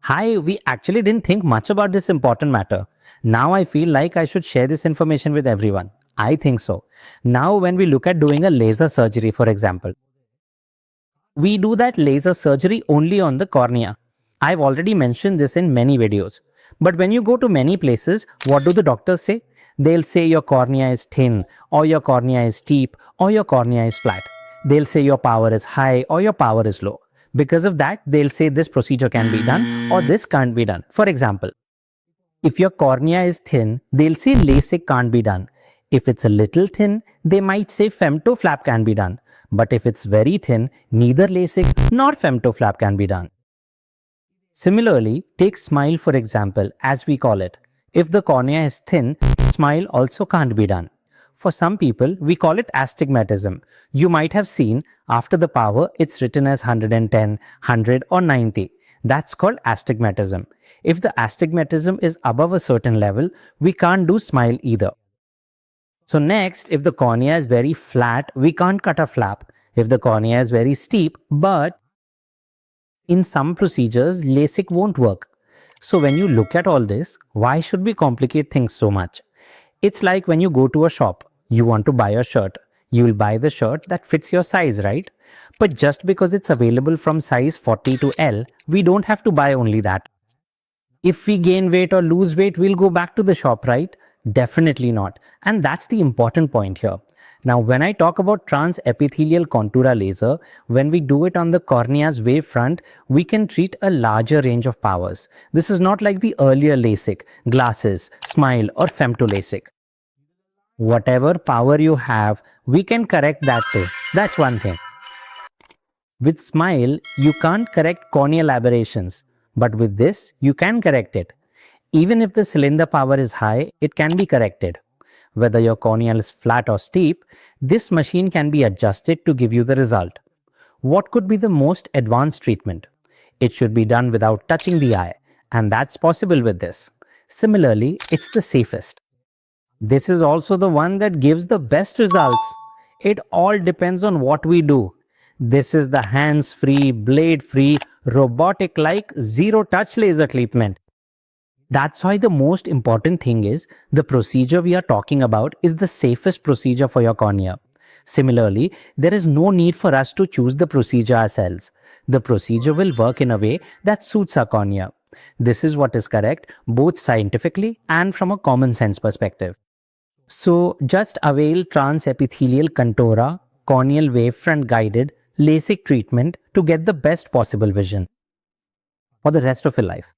Hi, we actually didn't think much about this important matter. Now I feel like I should share this information with everyone. I think so. Now, when we look at doing a laser surgery, for example, we do that laser surgery only on the cornea. I've already mentioned this in many videos. But when you go to many places, what do the doctors say? They'll say your cornea is thin, or your cornea is steep, or your cornea is flat. They'll say your power is high, or your power is low. Because of that, they'll say this procedure can be done, or this can't be done. For example, if your cornea is thin, they'll say LASIK can't be done. If it's a little thin, they might say femtoflap can be done. But if it's very thin, neither LASIK nor femtoflap can be done. Similarly, take SMILE for example, as we call it. If the cornea is thin, SMILE also can't be done. For some people, we call it astigmatism. You might have seen after the power, it's written as 110, 100 or 90. That's called astigmatism. If the astigmatism is above a certain level, we can't do SMILE either. So next, if the cornea is very flat, we can't cut a flap. If the cornea is very steep, but in some procedures, LASIK won't work. So when you look at all this, why should we complicate things so much? It's like when you go to a shop, you want to buy a shirt. You will buy the shirt that fits your size, right? But just because it's available from size 40 to L, we don't have to buy only that. If we gain weight or lose weight, we'll go back to the shop, right? Definitely not. And that's the important point here. Now, when I talk about transepithelial contoura laser, when we do it on the cornea's wavefront, we can treat a larger range of powers. This is not like the earlier LASIK, glasses, SMILE or femto-LASIK. Whatever power you have, we can correct that too. That's one thing. With SMILE, you can't correct corneal aberrations, but with this, you can correct it. Even if the cylinder power is high, it can be corrected. Whether your cornea is flat or steep, this machine can be adjusted to give you the result. What could be the most advanced treatment? It should be done without touching the eye, and that's possible with this. Similarly, it's the safest. This is also the one that gives the best results. It all depends on what we do. This is the hands-free, blade-free, robotic-like zero-touch laser treatment. That's why the most important thing is the procedure we are talking about is the safest procedure for your cornea. Similarly, there is no need for us to choose the procedure ourselves. The procedure will work in a way that suits our cornea. This is what is correct, both scientifically and from a common sense perspective. So just avail transepithelial contoura, corneal wavefront guided LASIK treatment to get the best possible vision for the rest of your life.